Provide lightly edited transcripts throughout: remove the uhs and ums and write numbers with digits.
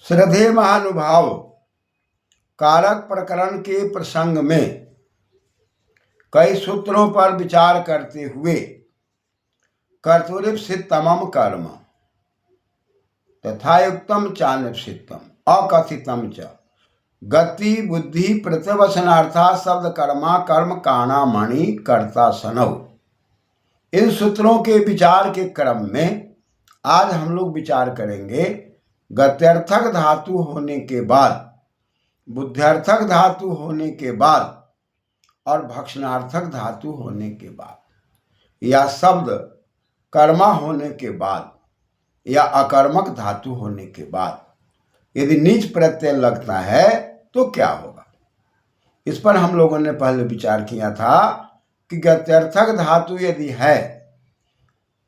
श्रद्धेय महानुभाव, कारक प्रकरण के प्रसंग में कई सूत्रों पर विचार करते हुए कर्तुरीप्सितमं कर्म तथायुक्तम चानिप्सितम अकथितम च गति बुद्धि प्रत्यवसनार्था शब्द कर्मा कर्म काणामणि कर्ता सनव। इन सूत्रों के विचार के क्रम में आज हम लोग विचार करेंगे गत्यर्थक धातु होने के बाद, बुद्ध्यर्थक धातु होने के बाद और भक्षणार्थक धातु होने के बाद या शब्द कर्मा होने के बाद या अकर्मक धातु होने के बाद यदि नीच प्रत्यय लगता है तो क्या होगा। इस पर हम लोगों ने पहले विचार किया था कि गत्यर्थक धातु यदि है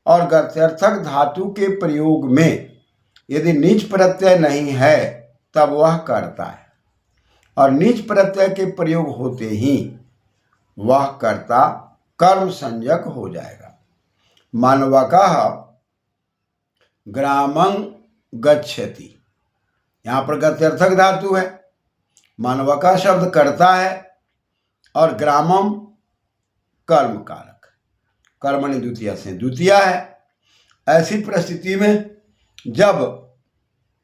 और गत्यर्थक धातु के प्रयोग में यदि नीच प्रत्यय नहीं है तब वह कर्ता है और नीच प्रत्यय के प्रयोग होते ही वह कर्ता कर्म संज्ञक हो जाएगा। मानवकः ग्रामं गच्छति, यहाँ पर गत्यर्थक धातु है, मानवका शब्द कर्ता है और ग्रामम कर्म कारक, कर्मणि द्वितीया से द्वितीया है। ऐसी परिस्थिति में जब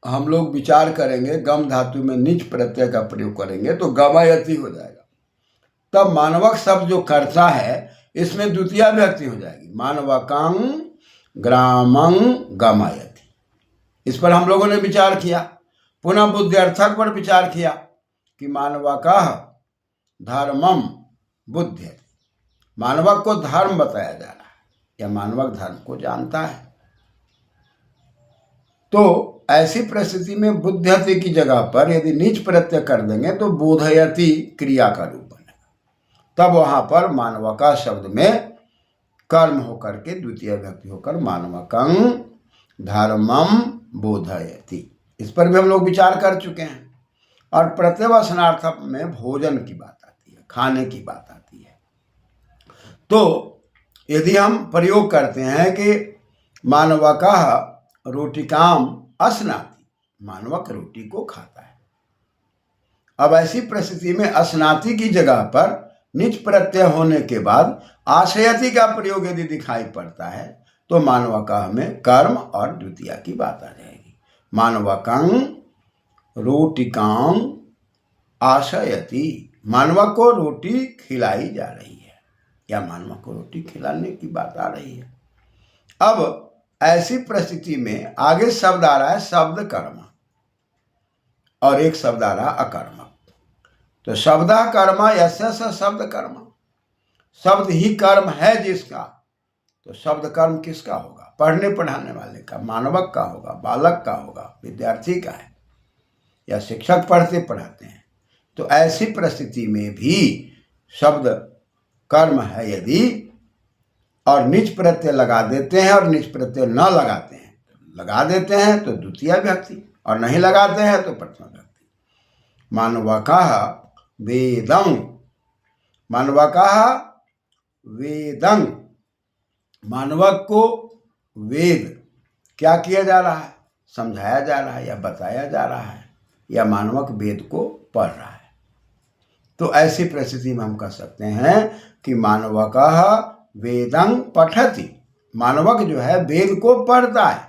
हम लोग विचार करेंगे गम धातु में नीच प्रत्यय का प्रयोग करेंगे तो गमयति हो जाएगा। तब मानवक शब्द जो कर्ता है इसमें द्वितीया व्यक्ति हो जाएगी, मानवकं ग्रामं गमयति। इस पर हम लोगों ने विचार किया। पुनः बुद्ध्यर्थक पर विचार किया कि मानवकः धर्मम बुध्यति, मानवक को धर्म बताया जा रहा है या मानवक धर्म को जानता है। तो ऐसी परिस्थिति में बुध्यति की जगह पर यदि नीच प्रत्यय कर देंगे तो बोधयति क्रिया का रूप बनेगा। तब वहां पर मानवका शब्द में कर्म होकर के द्वितीय व्यक्ति होकर मानवकं धर्मम बोधयति। इस पर भी हम लोग विचार कर चुके हैं। और प्रत्यवसनार्थक में भोजन की बात आती है, खाने की बात आती है। तो यदि हम प्रयोग करते हैं कि मानवकः रोटिकाम अस्नाति, मानवक रोटी को खाता है। अब ऐसी परिस्थिति में अस्नाति की जगह पर नीच प्रत्यय होने के बाद आशयति का प्रयोग यदि दिखाई पड़ता है तो मानवकः में कर्म और द्वितीया की बात आ जाएगी। मानवकं रोटिकाम आशयति, मानवक को रोटी खिलाई जा रही है या मानवक को रोटी खिलाने की बात आ रही है। अब ऐसी परिस्थिति में आगे शब्द आ रहा है शब्द कर्म और एक शब्द आ रहा अकर्मक। तो शब्द कर्म यस्य स शब्द कर्म, शब्द ही कर्म है जिसका, तो शब्द कर्म किसका होगा? पढ़ने पढ़ाने वाले का, मानवक का होगा, बालक का होगा, विद्यार्थी का है या शिक्षक पढ़ते पढ़ाते हैं। तो ऐसी परिस्थिति में भी शब्द कर्म है यदि और नीच प्रत्यय लगा देते हैं और नीच प्रत्यय न लगाते हैं, लगा देते हैं तो द्वितीय व्यक्ति और नहीं लगाते हैं तो प्रथम व्यक्ति। मानवकः वेदं, मानवकः वेदं, मानवक को वेद क्या किया जा रहा है? समझाया जा रहा है या बताया जा रहा है या मानवक वेद को पढ़ रहा है। तो ऐसी परिस्थिति में हम कह सकते हैं कि मानवकः वेदं पठति, मानवक जो है वेद को पढ़ता है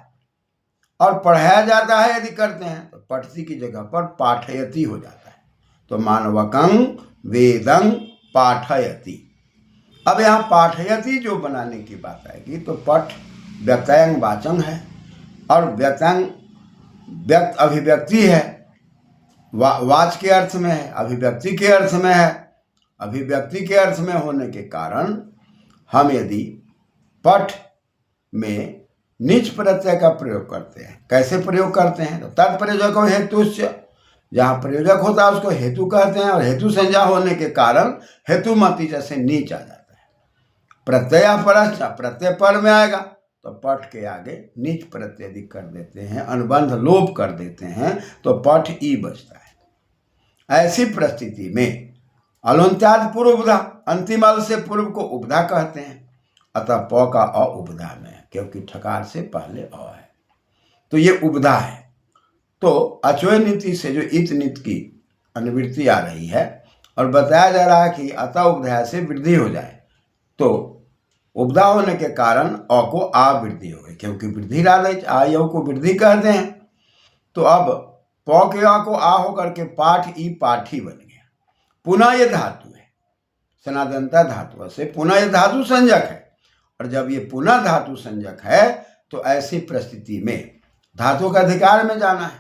और पढ़ाया जाता है यदि करते हैं तो पठति की जगह पर पाठयति हो जाता है। तो मानवकं वेदं पाठयति। अब यहाँ पाठयति जो बनाने की बात आएगी तो पठ व्यक्तयंग वाचन है और व्यक्तयंग व्यक्त अभिव्यक्ति है, वाच के अर्थ में है, अभिव्यक्ति के अर्थ में है। अभिव्यक्ति के अर्थ में होने के कारण हम यदि पठ में नीच प्रत्यय का प्रयोग करते हैं, कैसे प्रयोग करते हैं? तो तत्प्रयोजको हेतुश्च, जहाँ प्रयोजक होता है उसको हेतु कहते हैं और हेतु संज्ञा होने के कारण हेतुमति जैसे नीच आ जाता है। प्रत्यय परश्च, प्रत्यय पर में आएगा तो पठ के आगे नीच प्रत्यय यदि कर देते हैं, अनुबंध लोप कर देते हैं तो पठ ई बचता है। ऐसी परिस्थिति में अलुंत्याद पूर्व उपधा, अंतिम अल से पूर्व को उपधा कहते हैं, अतः प का अ उपधा में है क्योंकि ठकार से पहले अ है तो ये उपधा है। तो अचोय नीति से जो इत नीति की अनुवृत्ति आ रही है और बताया जा रहा है कि अतः उपधाया से वृद्धि हो जाए, तो उपदा होने के कारण अ को आ वृद्धि हो गई, क्योंकि वृद्धि राधे आ यव को वृद्धि कहते हैं। तो अब प के आ को आ होकर के पाठ ई पाठी बन गया। पुनः ये धातु है, सनातनता धातु से पुनः ये धातु संज्ञक है, और जब ये पुनः धातु संज्ञक है तो ऐसी परिस्थिति में धातु का अधिकार में जाना है,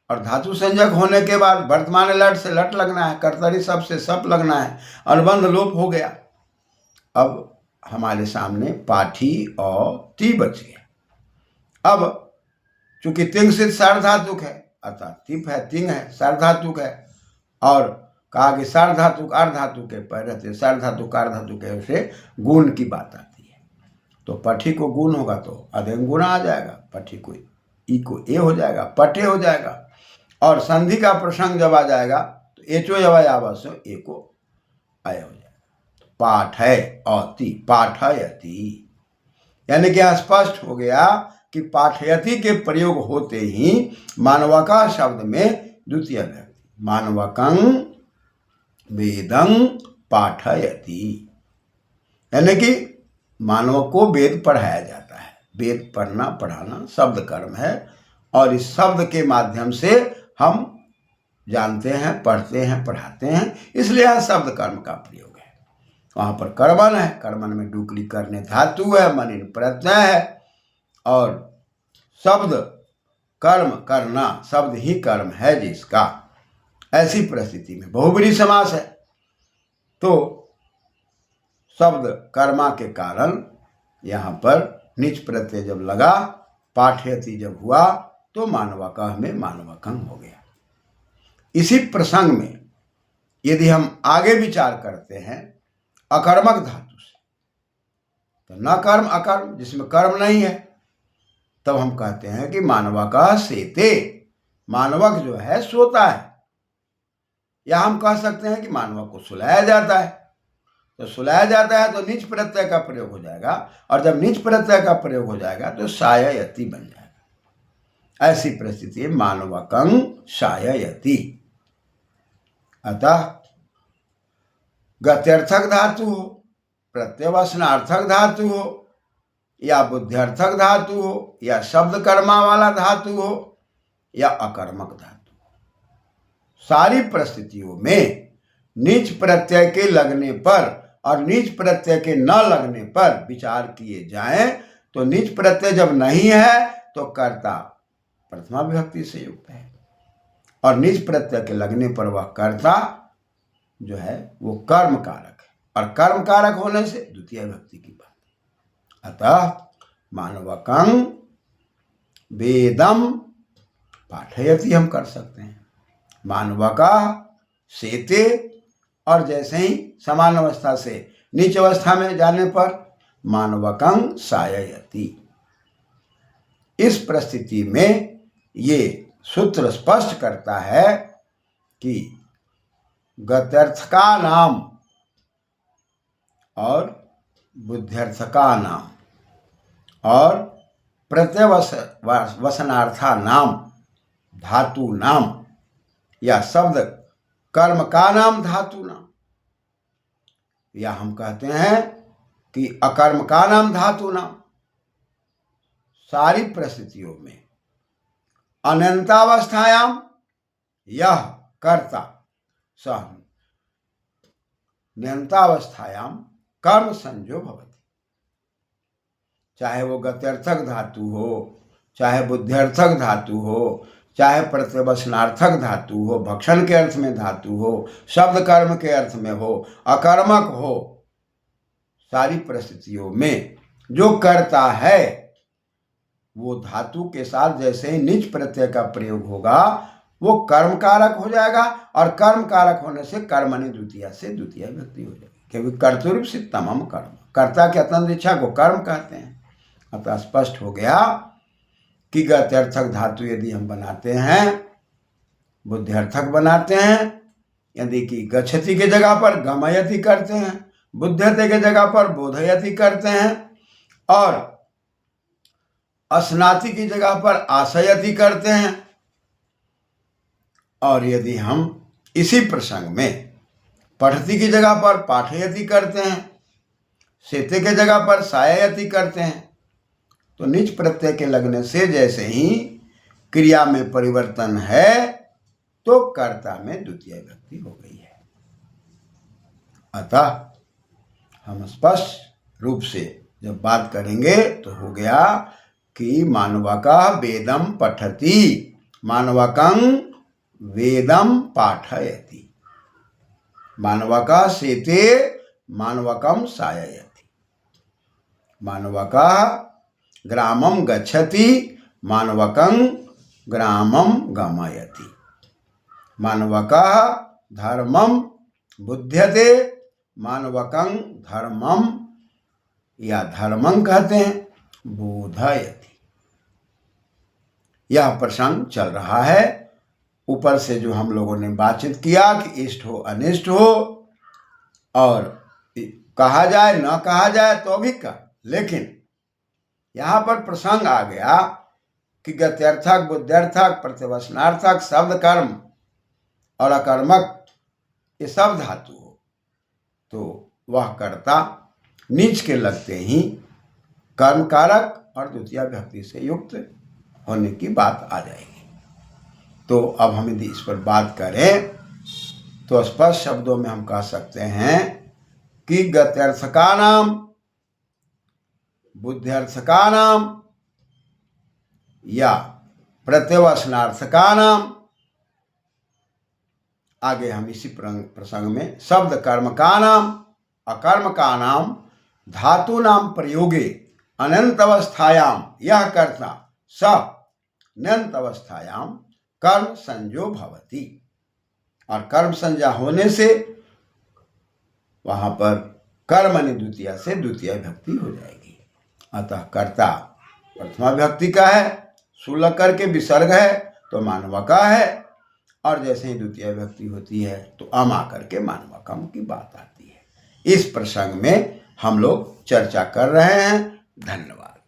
और धातु संज्ञक होने के बाद वर्तमान लट से लट लगना है, कर्तरी सब से सप लगना है, अनुबंध लोप हो गया। अब हमारे सामने पाठी और ती बच गया। अब चूंकि तिंग सिद्ध सार्वधातुक है, अतः तिप है, तिंग है, सार्वधातुक है, और कहा कि सार्वधातुक अर्धातु के पर रहते, सार्वधातुक अर्धातु के उसे गुण की बात आती है। तो पठी को गुण होगा तो अधेंग गुण आ जाएगा, पठी को ई को ए हो जाएगा, पठे हो जाएगा, और संधि का प्रसंग जब आ जाएगा तो एचो यवय आवश्य ए को अय हो जाएगा। पाठ है अति, पाठयति, यानी कि स्पष्ट हो गया कि पाठयति के प्रयोग होते ही मानवका शब्द में द्वितीय व्यक्ति मानवकं वेदं पाठयति, यानी कि मानव को वेद पढ़ाया जाता है। वेद पढ़ना पढ़ाना शब्द कर्म है, और इस शब्द के माध्यम से हम जानते हैं, पढ़ते हैं, पढ़ाते हैं, इसलिए यहाँ शब्द कर्म का प्रयोग है। वहाँ पर कर्मन है, कर्मन में डुकली करने धातु है, मनिन प्रत्यय है, और शब्द कर्म करना, शब्द ही कर्म है जिसका, ऐसी परिस्थिति में बहुब्रीहि समास है। तो शब्द कर्मा के कारण यहाँ पर निच प्रत्यय जब लगा, पाठयति जब हुआ, तो मानवकः में मानवकं हो गया। इसी प्रसंग में यदि हम आगे विचार करते हैं अकर्मक धातु से, तो न कर्म अकर्म जिसमें कर्म नहीं है, तब हम कहते हैं कि मानवकः सेते, मानवक जो है सोता है, या हम कह सकते हैं कि मानवक को सुलाया जाता है। तो सुलाया जाता है तो निज प्रत्यय का प्रयोग हो जाएगा, और जब निज प्रत्यय का प्रयोग हो जाएगा तो साययति बन जाएगा। ऐसी परिस्थिति मानवकं साययति। अतः गत्यर्थक धातु हो, प्रत्यवसनार्थक धातु हो, या बुद्ध्यर्थक धातु हो, या शब्द कर्मा वाला धातु हो, या अकर्मक धातु हो, सारी परिस्थितियों में निज प्रत्यय के लगने पर और निज प्रत्यय के न लगने पर विचार किए जाएं, तो निज प्रत्यय जब नहीं है तो कर्ता प्रथमा विभक्ति से युक्त है, और निज प्रत्यय के लगने पर वह कर्ता जो है वो कर्म कारक है, और कर्म कारक होने से द्वितीय विभक्ति की बात। अतः मानवकं वेदम पाठयति हम कर सकते हैं, मानवकः सेते, और जैसे ही समान अवस्था से नीच अवस्था में जाने पर मानवकं साययति। इस परिस्थिति में ये सूत्र स्पष्ट करता है कि गत्यर्थका नाम और बुद्ध्यर्थका नाम और प्रत्यवसनार्था नाम धातु नाम, या शब्द कर्म का नाम धातु नाम, या हम कहते हैं कि अकर्म का नाम धातु नाम, सारी परिस्थितियों में अनंतावस्थायाम यह कर्ता सह नियंतावस्थायाम कर्म संजो भवति। चाहे वो गत्यर्थक धातु हो, चाहे बुद्ध्यर्थक धातु हो, चाहे प्रत्यवसनार्थक धातु हो, भक्षण के अर्थ में धातु हो, शब्द कर्म के अर्थ में हो, अकर्मक हो, सारी परिस्थितियों में जो कर्ता है वो धातु के साथ जैसे ही निज प्रत्यय का प्रयोग होगा वो कर्म कारक हो जाएगा, और कर्म कारक होने से कर्मणि द्वितीया से द्वितीय विभक्ति हो जाएगी, क्योंकि कर्तुरीप्सितमम कर्म, कर्ता के अत्यंत इच्छा को कर्म कहते हैं। अतः स्पष्ट हो गया कि गत्यर्थक धातु यदि हम बनाते हैं, बुद्ध्यर्थक बनाते हैं, यदि कि गच्छति के जगह पर गमयति करते हैं, बुध्यते के जगह पर बोधयति करते हैं, और अस्नाति की जगह पर आशयति करते हैं, और यदि हम इसी प्रसंग में पठती की जगह पर पाठयति करते हैं, सेते के जगह पर साययति करते हैं, तो निज प्रत्यय के लगने से जैसे ही क्रिया में परिवर्तन है तो कर्ता में द्वितीय विभक्ति हो गई है। अतः हम स्पष्ट रूप से जब बात करेंगे तो हो गया कि मानवका वेदम पठति, मानवकं वेदम पाठयति, मानवका सेते मानवकं साययति, मानवका ग्रामं गच्छति मानवकं ग्रामं गमयति, मानवका धर्मं बुध्यते मानवकं धर्मं या धर्मं कहते हैं बोधयति। यह प्रसंग चल रहा है। ऊपर से जो हम लोगों ने बातचीत किया कि इष्ट हो अनिष्ट हो और कहा जाए न कहा जाए तो भी कर, लेकिन यहाँ पर प्रसंग आ गया कि गत्यर्थक बुद्ध्यर्थक प्रतिवचनार्थक शब्द कर्म और अकर्मक ये सब धातु हो तो वह कर्ता नीच के लगते ही कर्म कारक और द्वितीय विभक्ति से युक्त होने की बात आ जाएगी। तो अब हम यदि इस पर बात करें तो स्पष्ट शब्दों में हम कह सकते हैं कि गत्यर्थकानाम बुद्ध्यर्थकानाम या प्रत्यवसनार्थकानाम, आगे हम इसी प्रसंग में शब्द कर्मकानाम अकर्मकानाम धातूनाम प्रयोगे अनंतवस्थायाम यह कर्ता स अनंतवस्थायाम कर्म संजो भवति, और कर्म संज्ञा होने से वहां पर कर्मणि द्वितीय से द्वितीय विभक्ति हो जाएगी। अतः कर्ता प्रथमा विभक्ति का है, सुलग करके विसर्ग है तो मानवका है, और जैसे ही द्वितीय विभक्ति होती है तो अमा करके मानवकम की बात आती है। इस प्रसंग में हम लोग चर्चा कर रहे हैं। धन्यवाद।